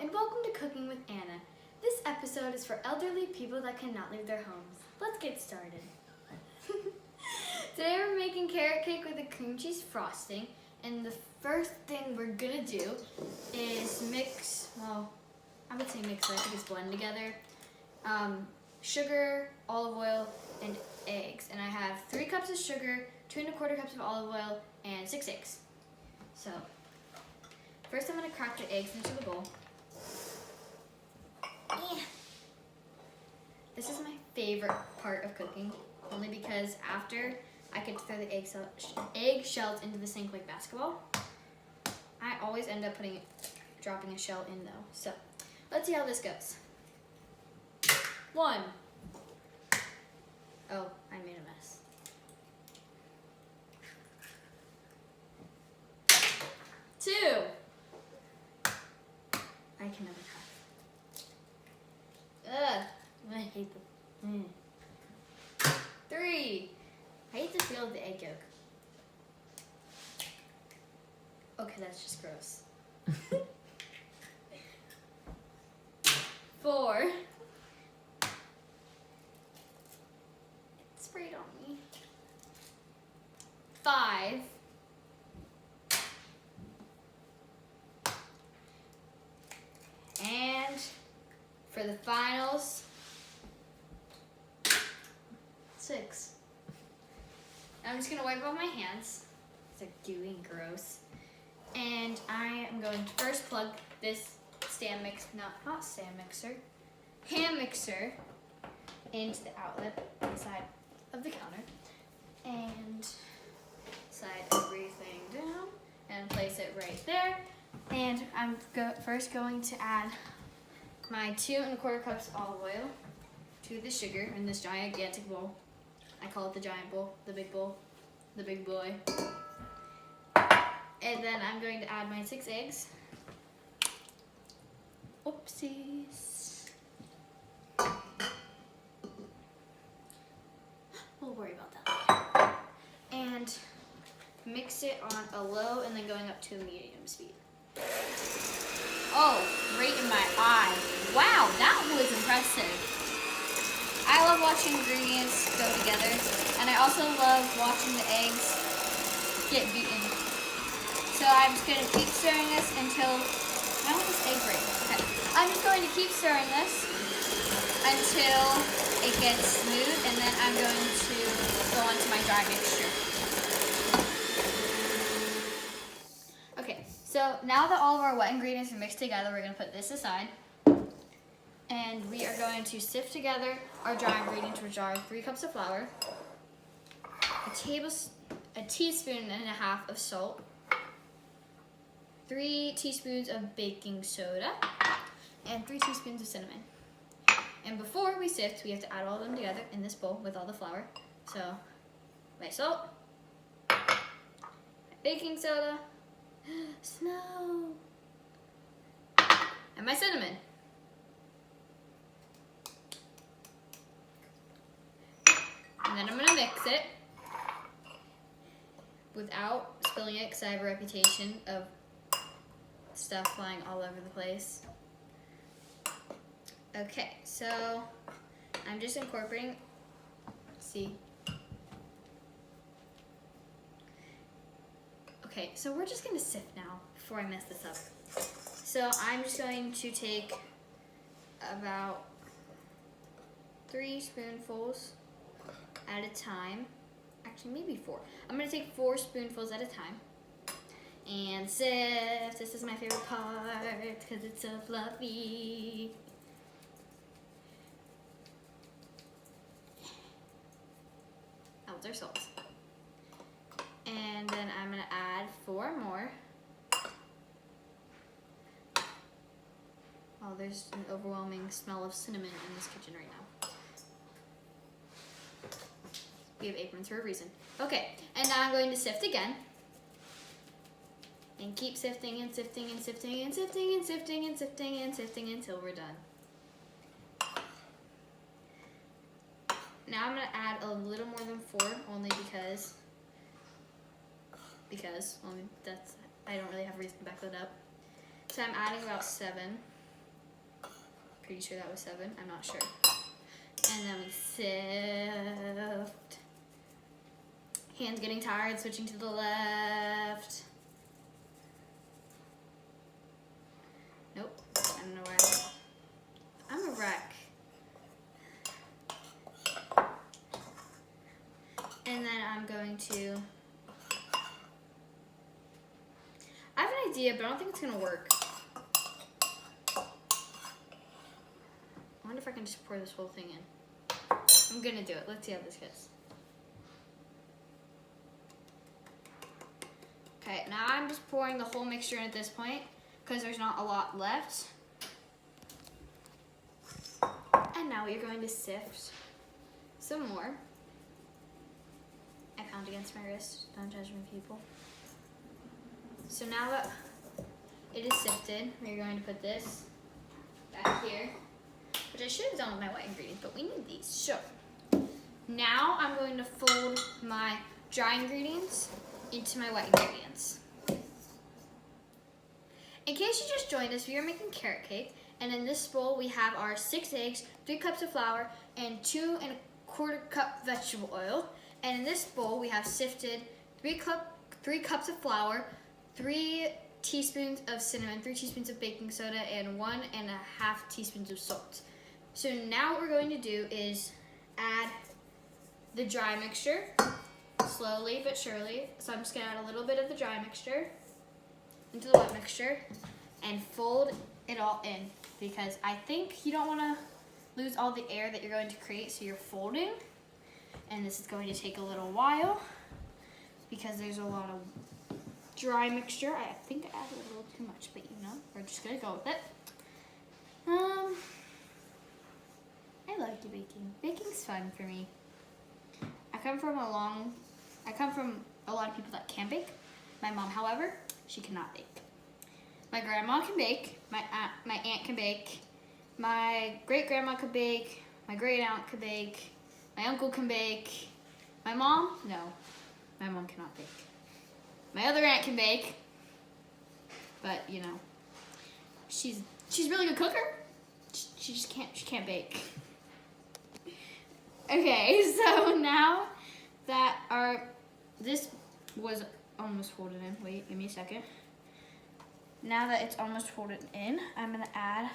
and welcome to Cooking with Anna. This episode is for elderly people that cannot leave their homes. Let's get started. Today we're making carrot cake with a cream cheese frosting, and the first thing we're gonna do is mix, well, I would say mix, I think it's blend together, sugar, olive oil, and eggs. And I have 3 cups of sugar, 2 1/4 cups of olive oil, and 6 eggs. So, first I'm going to crack the eggs into the bowl. Yeah. This is my favorite part of cooking, only because after I get to throw the egg shells into the sink like basketball. I always end up dropping a shell in though. So, let's see how this goes. 1. Oh, I made a mess. 2. I can never try. Ugh, I hate the. 3. I hate the feel of the egg yolk. Okay, that's just gross. 4. It sprayed on me. 5. And for the finals, 6. I'm just gonna wipe off my hands. It's like gooey and gross. And I am going to first plug this hand mixer into the outlet inside of the counter. And slide everything down and place it right there. And I'm first going to add my 2 1/4 cups of olive oil to the sugar in this gigantic bowl. I call it the giant bowl, the big bowl, the big boy. And then I'm going to add my 6 eggs. Oopsies. We'll worry about that later. And mix it on a low and then going up to a medium speed. Oh, right in my eye. Wow, that was impressive. I love watching ingredients go together, and I also love watching the eggs get beaten. So I'm just going to keep stirring this until, I want this egg break. Okay. I'm just going to keep stirring this until it gets smooth, and then I'm going to go on to my dry mixture. Okay, so now that all of our wet ingredients are mixed together, we're going to put this aside. And we are going to sift together our dry ingredients, which are 3 cups of flour, a teaspoon and a half of salt, 3 teaspoons of baking soda, and 3 teaspoons of cinnamon. And before we sift, we have to add all of them together in this bowl with all the flour. So, my salt, my baking soda, snow, and my cinnamon. And then I'm going to mix it without spilling it because I have a reputation of stuff flying all over the place. Okay, so I'm just incorporating, see. Okay, so we're just going to sift now before I mess this up. So I'm just going to take about 3 spoonfuls at a time. Actually, maybe 4. I'm going to take 4 spoonfuls at a time. And sift. This is my favorite part because it's so fluffy. That was our salt. And then I'm going to add 4 more. Oh, there's an overwhelming smell of cinnamon in this kitchen right now. We have aprons for a reason. Okay, and now I'm going to sift again. And keep sifting and sifting and sifting and sifting and sifting and sifting and sifting until we're done. Now I'm going to add a little more than 4, only because I don't really have a reason to back that up. So I'm adding about 7. pretty sure that was 7. I'm not sure. And then we sift. Hands getting tired, switching to the left. Nope, I don't know where I'm a wreck. And then I'm going to, I have an idea, but I don't think it's gonna work. I wonder if I can just pour this whole thing in. I'm gonna do it. Let's see how this goes. Okay, now I'm just pouring the whole mixture in at this point because there's not a lot left. And now we're going to sift some more. I pound against my wrist. Don't judge me, people. So now that it is sifted, we're going to put this back here, which I should have done with my wet ingredients, but we need these. So now I'm going to fold my dry ingredients into my wet ingredients. In case you just joined us, we are making carrot cake, and in this bowl we have our 6 eggs, 3 cups of flour, and 2 1/4 cup vegetable oil. And in this bowl we have sifted 3 cups of flour, 3 teaspoons of cinnamon, 3 teaspoons of baking soda, and 1 1/2 teaspoons of salt. So now what we're going to do is add the dry mixture, slowly but surely. So I'm just gonna add a little bit of the dry mixture into the wet mixture and fold it all in, because I think you don't wanna lose all the air that you're going to create, so you're folding. And this is going to take a little while because there's a lot of dry mixture. I think I added a little too much, but you know, we're just gonna go with it. I like baking. Baking's fun for me. I come from a lot of people that can bake. My mom, however, she cannot bake. My grandma can bake. My aunt can bake. My great grandma could bake. My great aunt could bake. My uncle can bake. My mom, no. My mom cannot bake. My other aunt can bake. But, you know, she's a really good cooker. She can't bake. Okay, so now that this was almost folded in. Wait, give me a second. Now that it's almost folded in, I'm gonna add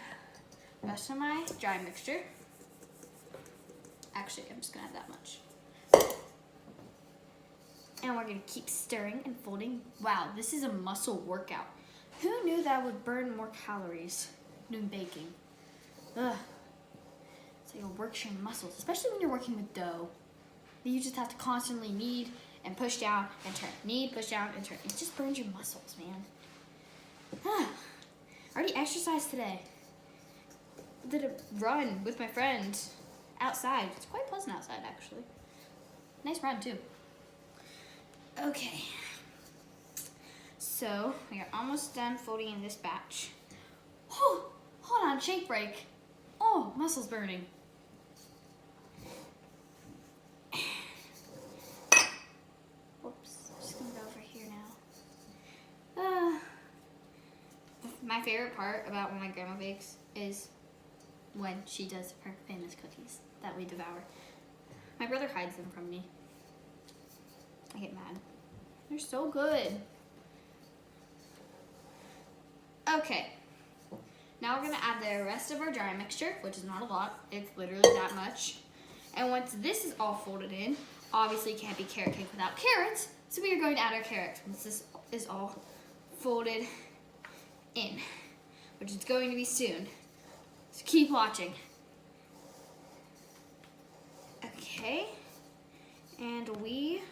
the rest of my dry mixture. Actually, I'm just gonna add that much. And we're gonna keep stirring and folding. Wow, this is a muscle workout. Who knew that would burn more calories than baking? Ugh. So it works your muscles, especially when you're working with dough. You just have to constantly knead and push down and turn. Knead, push down, and turn. It just burns your muscles, man. I already exercised today. Did a run with my friend outside. It's quite pleasant outside, actually. Nice run, too. Okay. So, we are almost done folding in this batch. Oh, hold on, shake break. Oh, muscles burning. Whoops, just gonna go over here now. My favorite part about when my grandma bakes is when she does her famous cookies that we devour. My brother hides them from me. I get mad. They're so good. Okay. Now we're gonna add the rest of our dry mixture, which is not a lot. It's literally that much. And once this is all folded in, obviously it can't be carrot cake without carrots, so we are going to add our carrots once this is all folded in, which is going to be soon. So keep watching. Okay, and we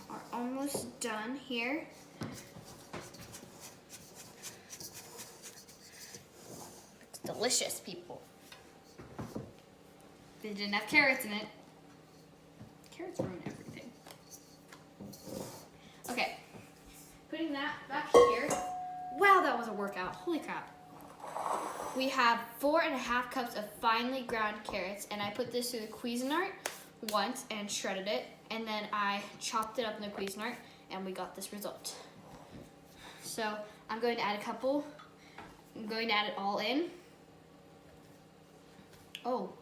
are almost done here. It's delicious, people. They didn't have carrots in it. Carrots ruin everything. Okay, putting that back here. Wow, that was a workout. Holy crap. We have 4 1/2 cups of finely ground carrots, and I put this through the Cuisinart once and shredded it, and then I chopped it up in the Cuisinart, and we got this result. So I'm going to add a couple. I'm going to add it all in. Oh.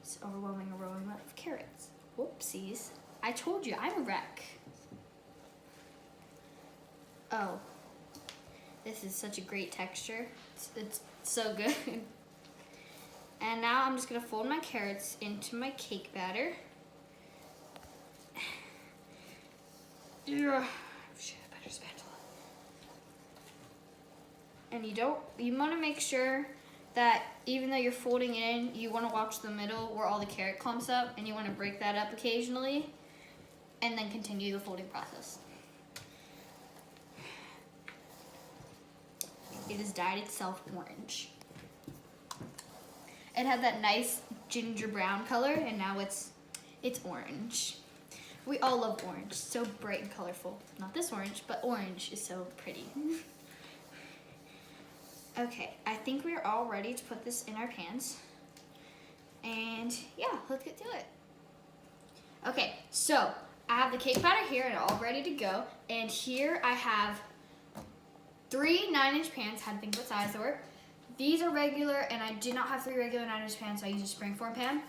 It's overwhelming aroma of carrots. Whoopsies. I told you, I'm a wreck. Oh. This is such a great texture. It's so good. And now I'm just gonna fold my carrots into my cake batter. Yeah. Shit, better spatula. And you wanna make sure that even though you're folding it in, you wanna watch the middle where all the carrot clumps up, and you wanna break that up occasionally, and then continue the folding process. It has dyed itself orange. It had that nice ginger brown color, and now it's orange. We all love orange, so bright and colorful. Not this orange, but orange is so pretty. Okay, I think we're all ready to put this in our pans. And yeah, let's get to it. Okay, so I have the cake batter here and all ready to go. And here I have 3 9-inch pans. Had to think what size they were. These are regular, and I did not have 3 regular 9-inch pans, so I used a springform pan.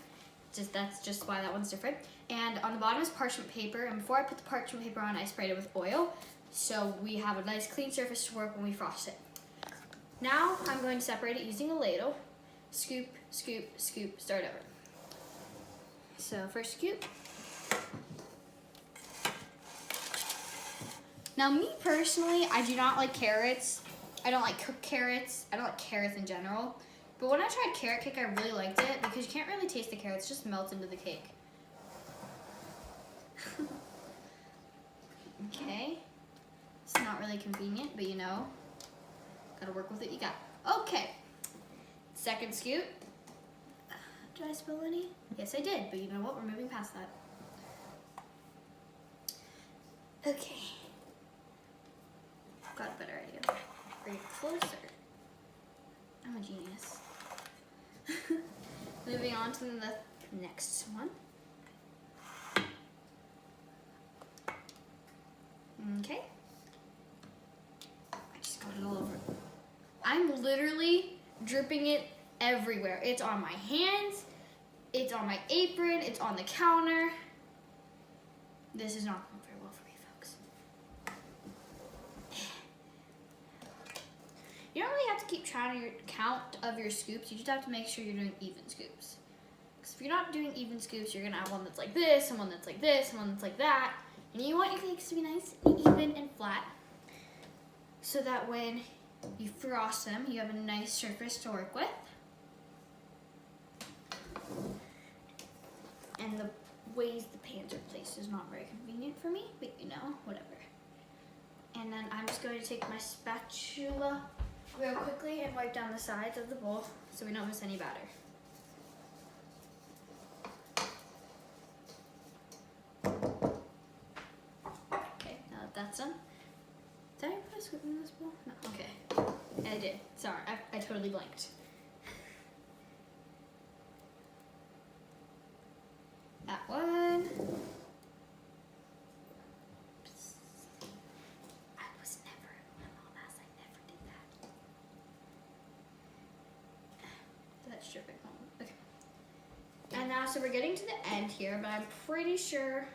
That's just why that one's different. And on the bottom is parchment paper, and before I put the parchment paper on, I sprayed it with oil, so we have a nice clean surface to work when we frost it. Now I'm going to separate it using a ladle. Scoop, scoop, scoop, start over. So first scoop. Now me personally, I do not like carrots. I don't like cooked carrots. I don't like carrots in general. But when I tried carrot cake, I really liked it because you can't really taste the carrots, it just melts into the cake. Okay. It's not really convenient, but you know, gotta work with what you got. Okay. Second scoop. Did I spill any? Yes, I did, but you know what? We're moving past that. Okay. Got a better idea. Bring it closer. I'm a genius. Moving on to the next one. Okay. I just got it all over. I'm literally dripping it everywhere. It's on my hands, it's on my apron, it's on the counter. This is not going very well for me, folks. You don't really have to keep trying to count of your scoops. You just have to make sure you're doing even scoops. Because if you're not doing even scoops, you're gonna have one that's like this, and one that's like this, and one that's like that. And you want your cakes to be nice and even and flat, so that when you frost them, you have a nice surface to work with. And the ways the pans are placed is not very convenient for me, but you know, whatever. And then I'm just going to take my spatula real quickly and wipe down the sides of the bowl so we don't miss any batter. Okay, now that that's done. Did I put a scoop in this bowl? No, okay. I did. Sorry, I totally blanked. That one. I was never a mom-ass. I never did that. That's dripping home. Okay. And now, so we're getting to the end here, but I'm pretty sure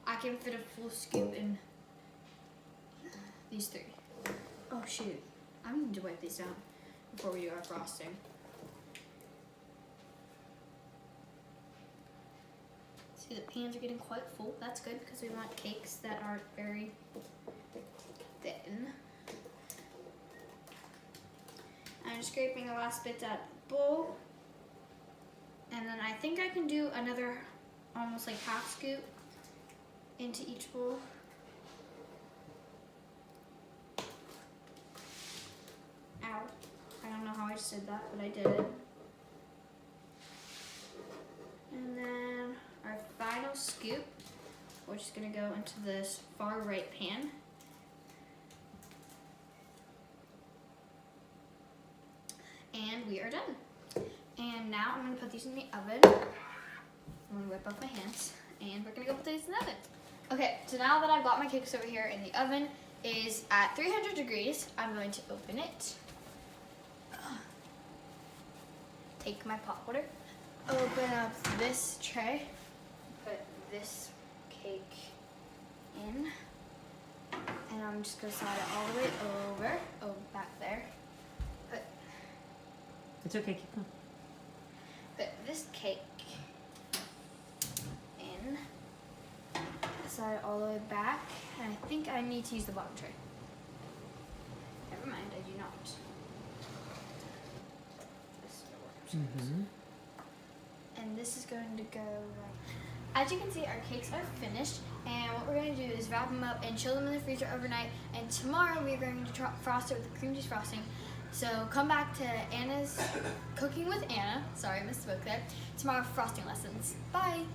I can fit a full scoop in these 3. Oh shoot. I need to wipe these down before we do our frosting. See, the pans are getting quite full. That's good because we want cakes that aren't very thin. I'm scraping the last bits out of the bowl. And then I think I can do another almost like half scoop into each bowl. Ow. I don't know how I just did that, but I did it. And then our final scoop, we're just gonna go into this far right pan. And we are done. And now I'm gonna put these in the oven. I'm gonna whip off my hands, and we're gonna go put these in the oven. Okay, so now that I've got my cakes over here in the oven is at 300 degrees, I'm going to open it. take my pot holder, open up this tray, put this cake in, and I'm just gonna slide it all the way over, back there. It's okay, keep going. Put this cake in, slide it all the way back, and I think I need to use the bottom tray. Never mind, I do not. And this is going to go right. As you can see, our cakes are finished, and what we're going to do is wrap them up and chill them in the freezer overnight, and tomorrow we're going to frost it with the cream cheese frosting. So come back to Anna's Cooking with Anna, sorry I misspoke there, tomorrow for frosting lessons. Bye!